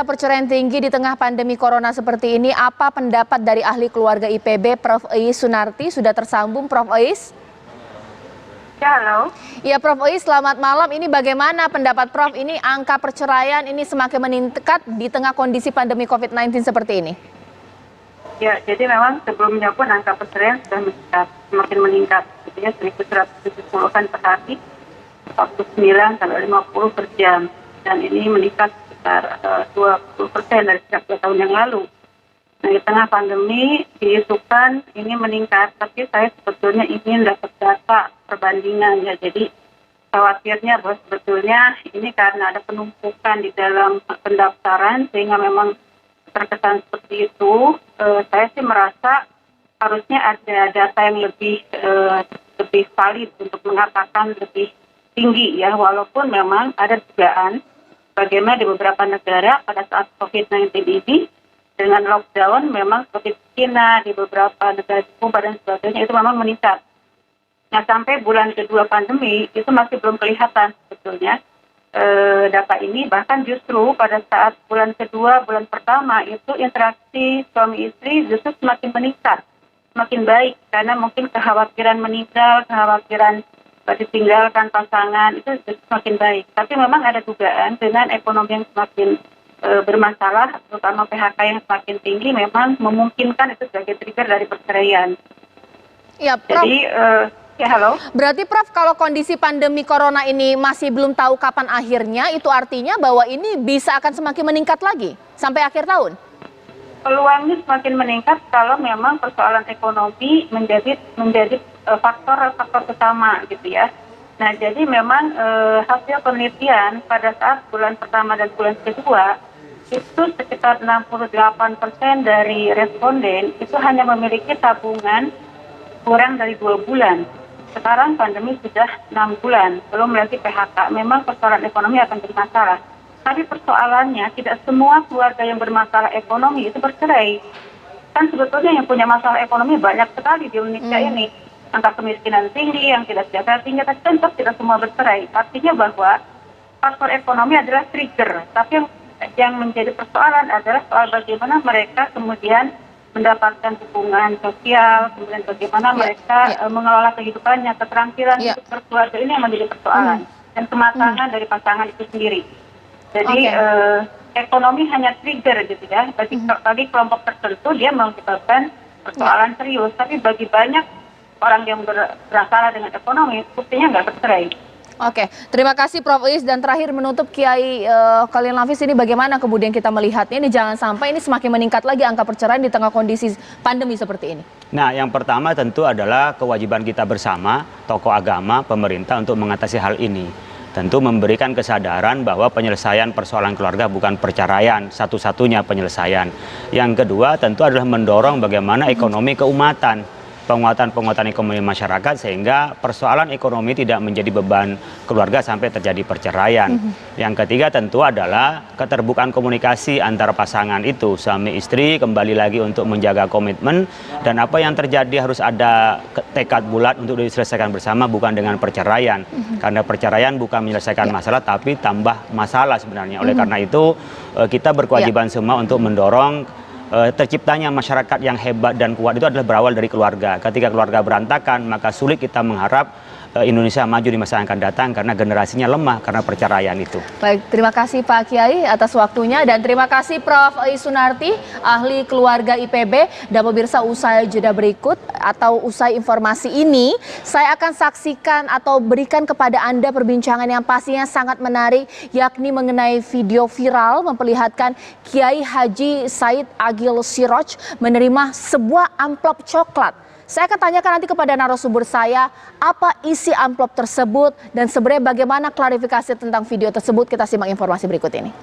Perceraian tinggi di tengah pandemi corona seperti ini, apa pendapat dari ahli keluarga IPB, Prof. Eis Sunarti? Sudah tersambung, Prof. Eis? Ya, halo. Ya, Prof. Eis, selamat malam. Ini bagaimana pendapat Prof? Ini angka perceraian ini semakin meningkat di tengah kondisi pandemi COVID-19 seperti ini. Ya, jadi memang sebelumnya pun angka perceraian sudah meningkat, semakin meningkat. Gitu ya, 1.170-an per hari, 49 sampai 50 per jam. Dan ini meningkat sekitar 20% dari sejak 2 tahun yang lalu. Nah, di tengah pandemi diisukan ini meningkat, tapi saya sebetulnya ingin dapat data perbandingan ya. Jadi khawatirnya bahwa sebetulnya ini karena ada penumpukan di dalam pendaftaran sehingga memang terkesan seperti itu. Saya sih merasa harusnya ada data yang lebih valid untuk mengatakan lebih tinggi ya, walaupun memang ada dugaan bagaimana di beberapa negara pada saat COVID-19 ini dengan lockdown memang seperti China, di beberapa negara Kuba dan sebagainya itu memang meningkat. Nah, sampai bulan kedua pandemi itu masih belum kelihatan sebetulnya data ini, bahkan justru pada saat bulan kedua, bulan pertama itu interaksi suami istri justru semakin meningkat, semakin baik karena mungkin kekhawatiran meninggal, kekhawatiran ditinggalkan pasangan itu semakin baik. Tapi memang ada dugaan dengan ekonomi yang semakin bermasalah, terutama PHK yang semakin tinggi, memang memungkinkan itu sebagai trigger dari perceraian. Ya, Prof. Jadi, ya halo. Berarti Prof, kalau kondisi pandemi corona ini masih belum tahu kapan akhirnya, itu artinya bahwa ini bisa akan semakin meningkat lagi sampai akhir tahun? Peluangnya semakin meningkat kalau memang persoalan ekonomi menjadi faktor utama gitu ya. Nah, jadi memang hasil penelitian pada saat bulan pertama dan bulan kedua itu sekitar 68% dari responden itu hanya memiliki tabungan kurang dari 2 bulan. Sekarang pandemi sudah 6 bulan, belum lagi PHK. Memang persoalan ekonomi akan bermasalah. Tapi persoalannya tidak semua keluarga yang bermasalah ekonomi itu bercerai. Kan sebetulnya yang punya masalah ekonomi banyak sekali di Indonesia ini. Angka kemiskinan tinggi, yang tidak sejahtera tinggi, tapi tetap tidak semua bercerai. Artinya bahwa faktor ekonomi adalah trigger. Tapi yang menjadi persoalan adalah soal bagaimana mereka kemudian mendapatkan dukungan sosial, kemudian bagaimana mereka mengelola kehidupannya, keterampilan untuk berkeluarga, ini yang menjadi persoalan. Dan kematangan dari pasangan itu sendiri. Jadi ekonomi hanya trigger gitu ya. Bagi kelompok tertentu dia menyebabkan persoalan serius. Tapi bagi banyak orang yang bermasalah dengan ekonomi, buktinya nggak bercerai. Oke, terima kasih Prof. Eis. Dan terakhir menutup Kiai Khalil Nafis, ini bagaimana kemudian kita melihatnya? Ini jangan sampai ini semakin meningkat lagi angka perceraian di tengah kondisi pandemi seperti ini. Nah, yang pertama tentu adalah kewajiban kita bersama, tokoh agama, pemerintah untuk mengatasi hal ini. Tentu memberikan kesadaran bahwa penyelesaian persoalan keluarga bukan perceraian satu-satunya penyelesaian. Yang kedua tentu adalah mendorong bagaimana ekonomi keumatan, penguatan ekonomi masyarakat sehingga persoalan ekonomi tidak menjadi beban keluarga sampai terjadi perceraian. Yang ketiga tentu adalah keterbukaan komunikasi antara pasangan itu, suami istri kembali lagi untuk menjaga komitmen, dan apa yang terjadi harus ada tekad bulat untuk diselesaikan bersama, bukan dengan perceraian. Karena perceraian bukan menyelesaikan masalah tapi tambah masalah sebenarnya. Oleh karena itu kita berkewajiban semua untuk mendorong terciptanya masyarakat yang hebat dan kuat itu adalah berawal dari keluarga. Ketika keluarga berantakan, maka sulit kita mengharap Indonesia maju di masa yang akan datang karena generasinya lemah karena perceraian itu. Baik, terima kasih Pak Kiai atas waktunya, dan terima kasih Prof. Eis Sunarti, ahli keluarga IPB. Dan pemirsa, usai jeda berikut atau usai informasi ini, saya akan saksikan atau berikan kepada Anda perbincangan yang pastinya sangat menarik, yakni mengenai video viral memperlihatkan Kiai Haji Said Agil Siroj menerima sebuah amplop coklat. Saya akan tanyakan nanti kepada narasumber saya apa isi amplop tersebut dan sebenarnya bagaimana klarifikasi tentang video tersebut. Kita simak informasi berikut ini.